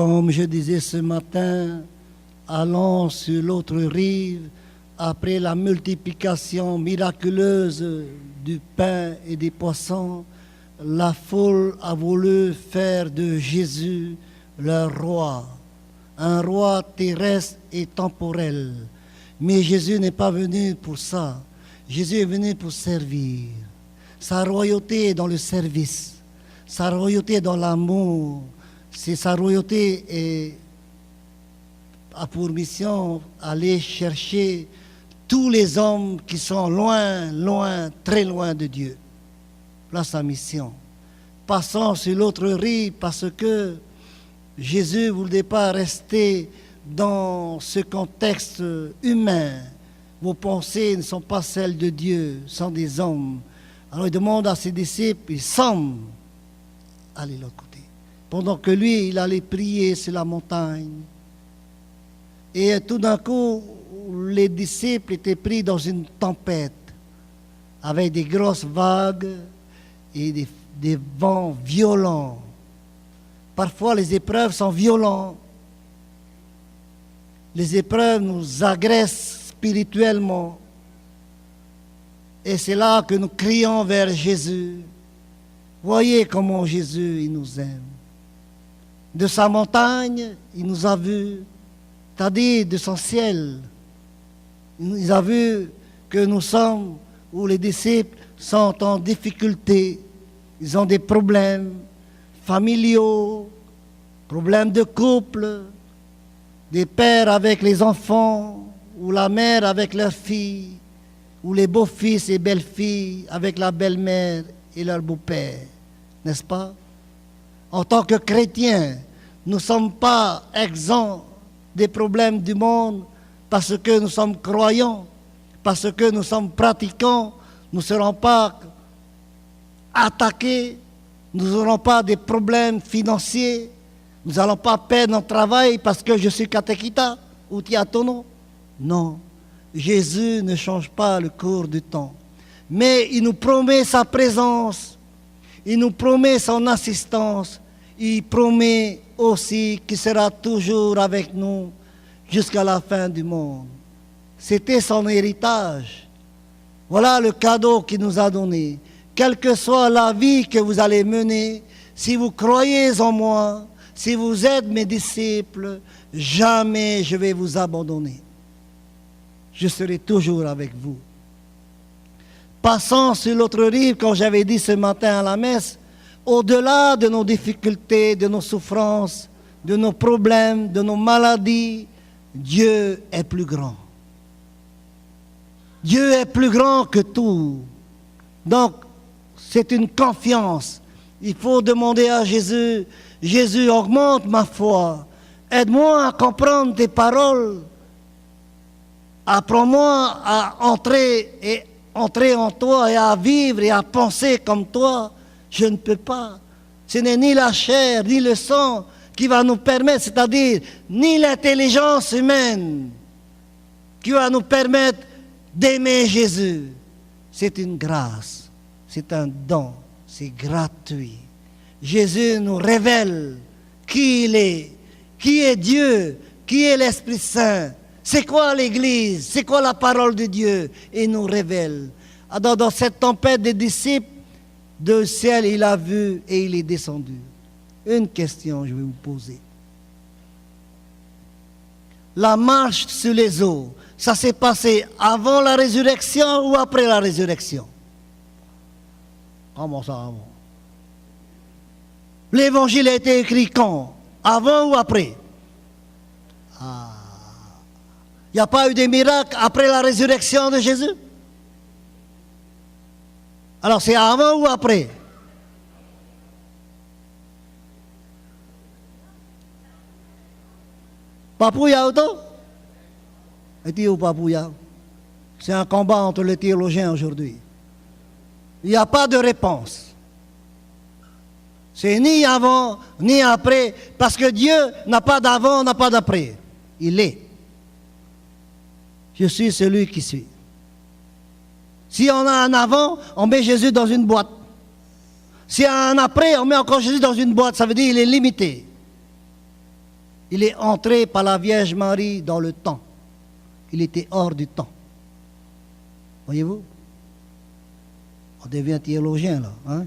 Comme je disais ce matin, allons sur l'autre rive, après la multiplication miraculeuse du pain et des poissons, la foule a voulu faire de Jésus leur roi, un roi terrestre et temporel. Mais Jésus n'est pas venu pour ça. Jésus est venu pour servir. Sa royauté est dans le service. Sa royauté est dans l'amour. Sa royauté a pour mission d'aller chercher tous les hommes qui sont loin, loin, très loin de Dieu. Là, sa mission. Passons sur l'autre rive parce que Jésus ne voulait pas rester dans ce contexte humain. Vos pensées ne sont pas celles de Dieu, sont des hommes. Alors il demande à ses disciples, ils semblent aller de l'autre côté. Pendant que lui, il allait prier sur la montagne. Et tout d'un coup, les disciples étaient pris dans une tempête, avec des grosses vagues et des vents violents. Parfois, les épreuves sont violentes. Les épreuves nous agressent spirituellement. Et c'est là que nous crions vers Jésus. Voyez comment Jésus, il nous aime. De sa montagne, il nous a vus, c'est-à-dire de son ciel. Il a vu que nous sommes, où les disciples sont en difficulté. Ils ont des problèmes familiaux, problèmes de couple, des pères avec les enfants, ou la mère avec leurs filles, ou les beaux-fils et belles-filles avec la belle-mère et leur beau-père, n'est-ce pas? En tant que chrétiens, nous ne sommes pas exempts des problèmes du monde parce que nous sommes croyants, parce que nous sommes pratiquants, nous ne serons pas attaqués, nous n'aurons pas des problèmes financiers, nous n'allons pas perdre notre travail parce que je suis catéchita ou tiatono. Non, Jésus ne change pas le cours du temps. Mais il nous promet sa présence, il nous promet son assistance, il promet aussi qu'il sera toujours avec nous jusqu'à la fin du monde. C'était son héritage. Voilà le cadeau qu'il nous a donné. Quelle que soit la vie que vous allez mener, si vous croyez en moi, si vous êtes mes disciples, jamais je vais vous abandonner. Je serai toujours avec vous. Passons sur l'autre rive, comme j'avais dit ce matin à la messe, au-delà de nos difficultés, de nos souffrances, de nos problèmes, de nos maladies, Dieu est plus grand. Dieu est plus grand que tout. Donc, c'est une confiance. Il faut demander à Jésus, Jésus, augmente ma foi. Aide-moi à comprendre tes paroles. Apprends-moi à entrer en toi et à vivre et à penser comme toi. Je ne peux pas. Ce n'est ni la chair, ni le sang qui va nous permettre, c'est-à-dire ni l'intelligence humaine qui va nous permettre d'aimer Jésus. C'est une grâce, c'est un don, c'est gratuit. Jésus nous révèle qui il est, qui est Dieu, qui est l'Esprit Saint. C'est quoi l'Église? C'est quoi la parole de Dieu? Il nous révèle. Alors, dans cette tempête des disciples, du ciel, il a vu et il est descendu. Une question, je vais vous poser. La marche sur les eaux, ça s'est passé avant la résurrection ou après la résurrection? Comment ça avant? L'évangile a été écrit quand? Avant ou après? Il n'y a pas eu de miracle après la résurrection de Jésus? Alors c'est avant ou après? Papouya ou tout? Et ou papouya? C'est un combat entre les théologiens aujourd'hui. Il n'y a pas de réponse. C'est ni avant, ni après, parce que Dieu n'a pas d'avant, n'a pas d'après. Il est. Je suis celui qui suis. Si on a un avant, on met Jésus dans une boîte. Si on a un après, on met encore Jésus dans une boîte. Ça veut dire qu'il est limité. Il est entré par la Vierge Marie dans le temps. Il était hors du temps. Voyez-vous? On devient théologien là. Hein?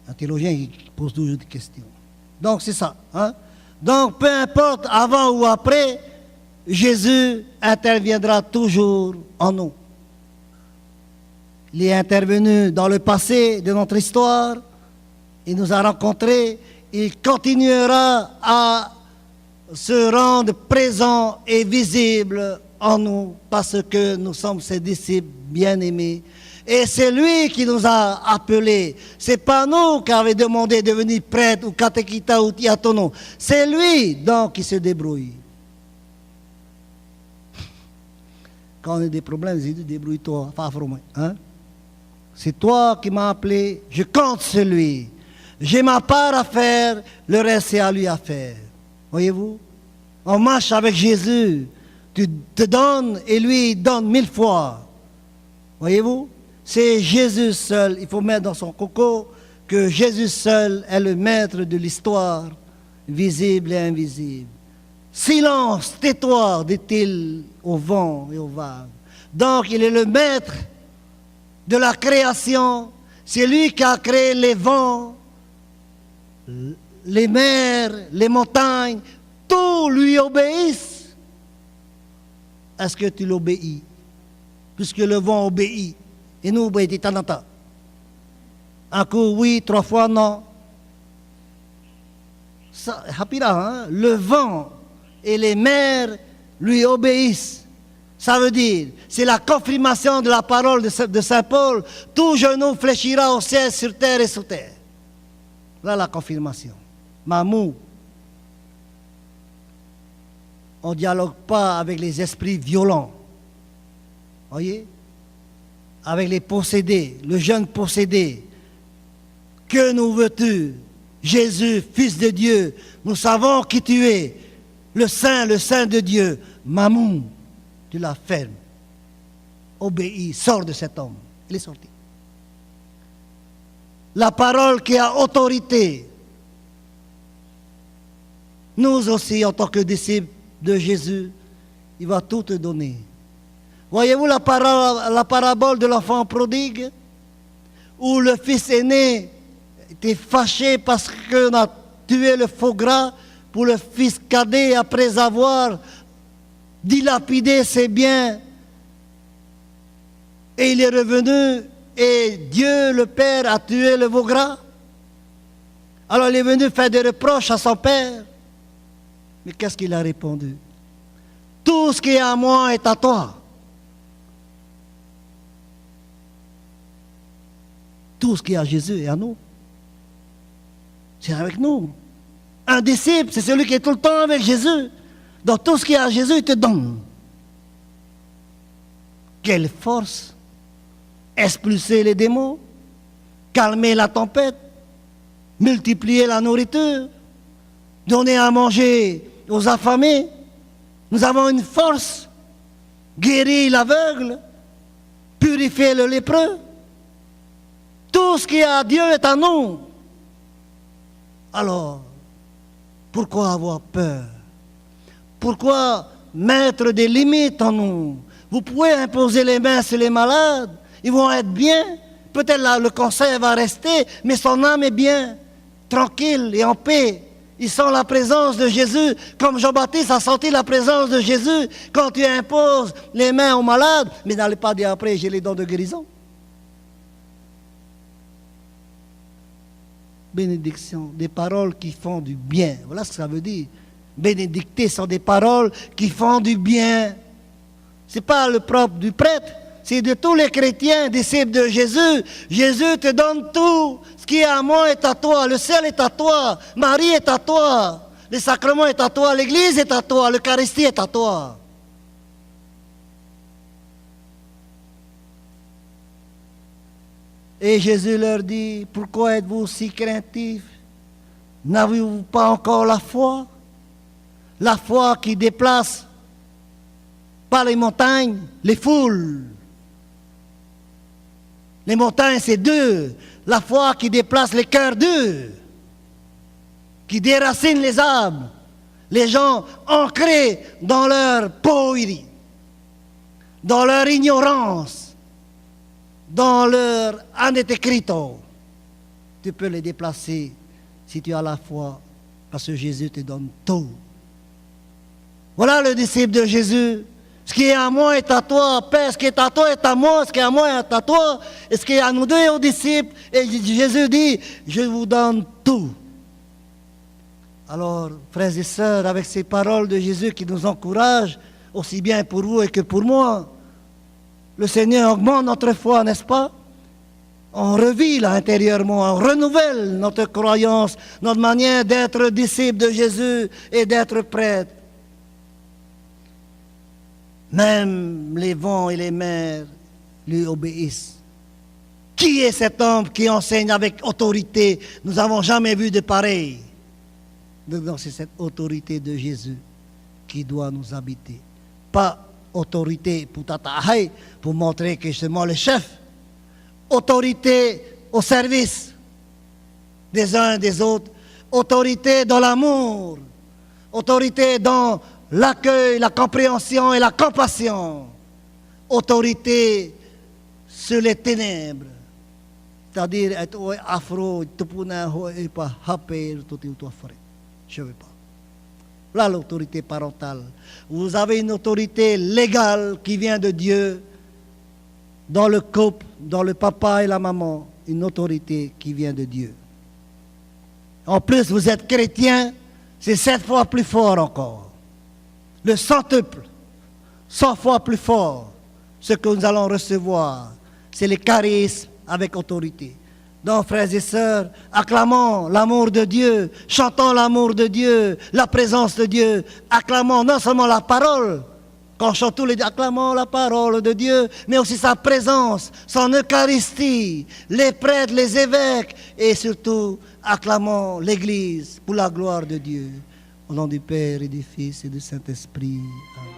Un théologien qui pose toujours des questions. Donc c'est ça. Hein? Donc peu importe avant ou après, Jésus interviendra toujours en nous. Il est intervenu dans le passé de notre histoire. Il nous a rencontrés. Il continuera à se rendre présent et visible en nous parce que nous sommes ses disciples bien-aimés. Et c'est lui qui nous a appelés. C'est pas nous qui avons demandé de devenir prêtre ou catéchita ou diacono. C'est lui donc qui se débrouille. Quand on a des problèmes, il dit débrouille-toi, hein? C'est toi qui m'as appelé, je compte sur lui. J'ai ma part à faire, le reste c'est à lui à faire. Voyez-vous? On marche avec Jésus. Tu te donnes et lui il donne 1000 fois. Voyez-vous? C'est Jésus seul. Il faut mettre dans son coco que Jésus seul est le maître de l'histoire, visible et invisible. Silence, tais-toi, dit-il au vent et aux vagues. Donc il est le maître de la création. C'est lui qui a créé les vents, les mers, les montagnes. Tout lui obéissent. Est-ce que tu l'obéis? Puisque le vent obéit. Et nous obéissons de temps en temps. Un coup oui, 3 fois non. Ça, hein? Le vent et les mers lui obéissent. Ça veut dire, c'est la confirmation de la parole de Saint Paul. Tout genou fléchira au ciel, sur terre et sous terre. Voilà la confirmation. Mamou. On ne dialogue pas avec les esprits violents. Voyez? Avec les possédés, le jeune possédé. Que nous veux-tu? Jésus, Fils de Dieu, nous savons qui tu es. Le Saint de Dieu. Mamou, tu la fermes. Obéis, sors de cet homme. Il est sorti. La parole qui a autorité. Nous aussi, en tant que disciples de Jésus, il va tout te donner. Voyez-vous la parabole de l'enfant prodigue, où le fils aîné était fâché parce qu'on a tué le faux gras pour le fils cadet après avoir dilapidé ses biens. Et il est revenu et Dieu le Père a tué le veau gras. Alors il est venu faire des reproches à son père. Mais qu'est-ce qu'il a répondu? Tout ce qui est à moi est à toi. Tout ce qui est à Jésus est à nous. C'est avec nous. Un disciple, c'est celui qui est tout le temps avec Jésus. Donc tout ce qui est à Jésus, il te donne. Quelle force! Expulser les démons, calmer la tempête, multiplier la nourriture, donner à manger aux affamés. Nous avons une force. Guérir l'aveugle, purifier le lépreux. Tout ce qui est à Dieu est à nous. Alors, pourquoi avoir peur? Pourquoi mettre des limites en nous? Vous pouvez imposer les mains sur les malades, ils vont être bien. Peut-être là, le cancer va rester, mais son âme est bien, tranquille et en paix. Ils sentent la présence de Jésus, comme Jean-Baptiste a senti la présence de Jésus quand tu imposes les mains aux malades, mais n'allez pas dire après, j'ai les dons de guérison. Bénédiction, des paroles qui font du bien. Voilà ce que ça veut dire. Bénédicter sont des paroles qui font du bien. Ce n'est pas le propre du prêtre, c'est de tous les chrétiens, disciples de Jésus. Jésus te donne tout. Ce qui est à moi est à toi. Le ciel est à toi. Marie est à toi. Le sacrement est à toi. L'église est à toi. L'Eucharistie est à toi. Et Jésus leur dit, pourquoi êtes-vous si craintifs? N'avez-vous pas encore la foi? La foi qui déplace pas les montagnes, les foules. Les montagnes, c'est deux. La foi qui déplace les cœurs durs, qui déracine les âmes. Les gens ancrés dans leur pauvreté, dans leur ignorance, dans leur anétécrito. Tu peux les déplacer si tu as la foi, parce que Jésus te donne tout. Voilà le disciple de Jésus. Ce qui est à moi est à toi, Père. Ce qui est à toi est à moi. Ce qui est à moi est à toi. Et ce qui est à nous deux et aux disciples. Et Jésus dit, je vous donne tout. Alors, frères et sœurs, avec ces paroles de Jésus qui nous encouragent, aussi bien pour vous et que pour moi, le Seigneur augmente notre foi, n'est-ce pas? On revit là intérieurement, on renouvelle notre croyance, notre manière d'être disciple de Jésus et d'être prêtre. Même les vents et les mers lui obéissent. Qui est cet homme qui enseigne avec autorité? Nous n'avons jamais vu de pareil. Donc c'est cette autorité de Jésus qui doit nous habiter. Pas autorité pour montrer que justement le chef. Autorité au service des uns et des autres. Autorité dans l'amour. Autorité dans l'accueil, la compréhension et la compassion. Autorité sur les ténèbres. C'est-à-dire être afro, je ne veux pas. Là, l'autorité parentale. Vous avez une autorité légale qui vient de Dieu dans le couple, dans le papa et la maman. Une autorité qui vient de Dieu. En plus, vous êtes chrétien, c'est 7 fois plus fort encore. Le centuple, 100 fois plus fort. Ce que nous allons recevoir, c'est les charismes avec autorité. Donc, frères et sœurs, acclamons l'amour de Dieu, chantons l'amour de Dieu, la présence de Dieu, acclamons non seulement la parole, quand on chante tous les acclamons la parole de Dieu, mais aussi sa présence, son Eucharistie, les prêtres, les évêques, et surtout, acclamons l'Église pour la gloire de Dieu. Au nom du Père et du Fils et du Saint-Esprit. Amen.